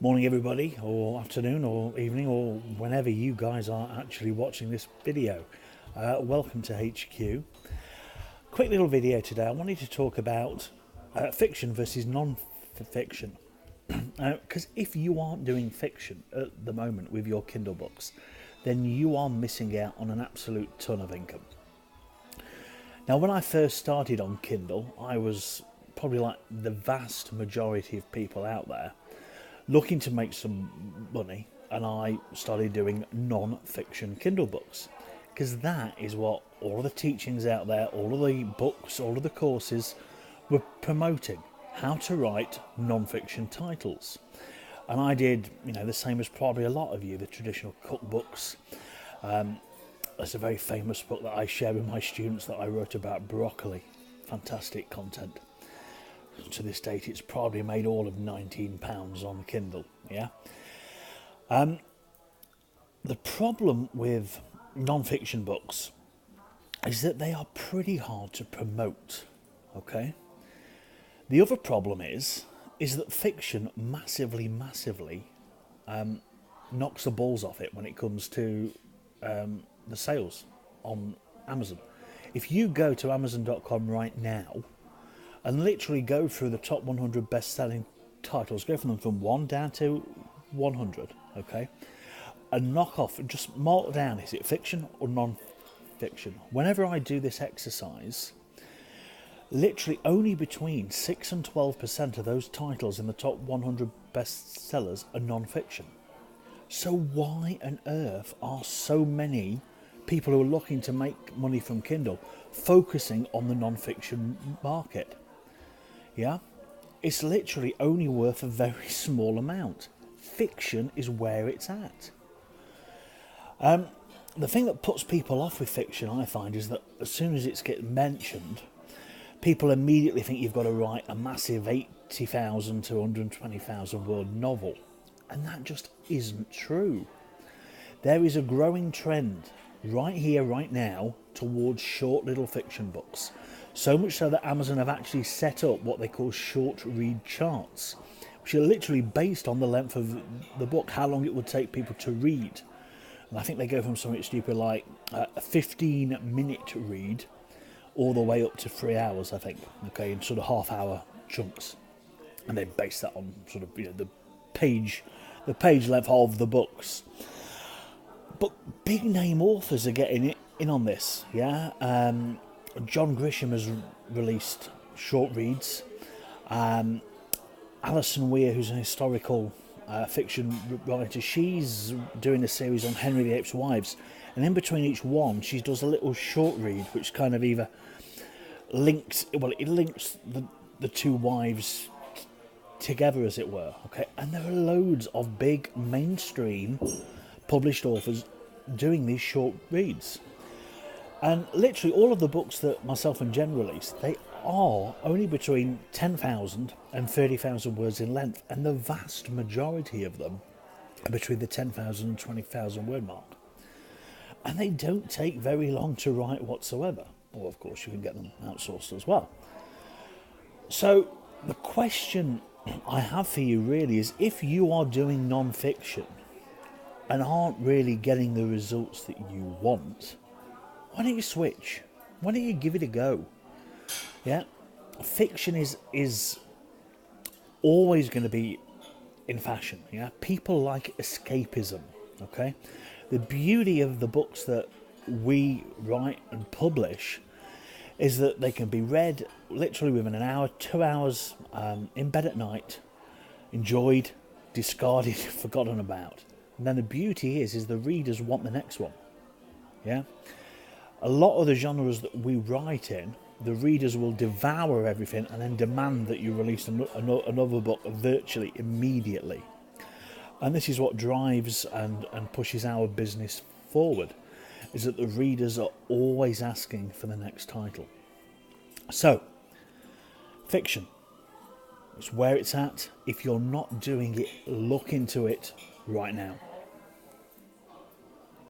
Morning everybody, or afternoon or evening, or whenever you guys are actually watching this video. Welcome to HQ. Quick little video today. I wanted to talk about fiction versus non-fiction. Because if you aren't doing fiction at the moment with your Kindle books, then you are missing out on an absolute ton of income. Now, when I first started on Kindle, I was probably like the vast majority of people out there looking to make some money, and I started doing non-fiction Kindle books, because that is what all of the teachings out there, all of the books, all of the courses were promoting: how to write non-fiction titles. And I did, the same as probably a lot of you, the traditional cookbooks. There's a very famous book that I share with my students that I wrote about broccoli. Fantastic content. To this date, it's probably made all of £19 on Kindle. The problem with non-fiction books is that they are pretty hard to promote. Okay. The other problem is that fiction massively knocks the balls off it when it comes to the sales on Amazon. If you go to Amazon.com right now and literally go through the top 100 best-selling titles, go from 1 down to 100, okay, and knock off, just mark down, is it fiction or non-fiction? Whenever I do this exercise, literally only between 6 and 12% of those titles in the top 100 bestsellers are non-fiction. So why on earth are so many people who are looking to make money from Kindle focusing on the non-fiction market? It's literally only worth a very small amount. Fiction is where it's at. The thing that puts people off with fiction, I find, is that as soon as it gets mentioned, people immediately think you've got to write a massive 80,000 to 120,000 word novel. And that just isn't true. There is a growing trend right here, right now, towards short little fiction books. So much so that Amazon have actually set up what they call short read charts, which are literally based on the length of the book, how long it would take people to read. And I think they go from something stupid like a 15-minute read all the way up to 3 hours, I think, okay, in sort of half-hour chunks. And they base that on sort of the page length of the books. But big name authors are getting in on this, John Grisham has released short reads. Alison Weir, who's an historical fiction writer, she's doing a series on Henry VIII's wives, and in between each one she does a little short read which kind of either links the two wives together, as it were. Okay, and there are loads of big mainstream published authors doing these short reads. And literally all of the books that myself and Jen release, they are only between 10,000 and 30,000 words in length, and the vast majority of them are between the 10,000 and 20,000 word mark. And they don't take very long to write whatsoever. Or, of course, you can get them outsourced as well. So the question I have for you really is, if you are doing non-fiction and aren't really getting the results that you want, why don't you switch? Why don't you give it a go? Fiction is always going to be in fashion. People like escapism. Okay, the beauty of the books that we write and publish is that they can be read literally within an hour, 2 hours, in bed at night, enjoyed, discarded, forgotten about. And then the beauty is the readers want the next one. A lot of the genres that we write in, the readers will devour everything and then demand that you release another book virtually immediately. And this is what drives and pushes our business forward, is that the readers are always asking for the next title. So, fiction, it's where it's at. If you're not doing it, look into it right now.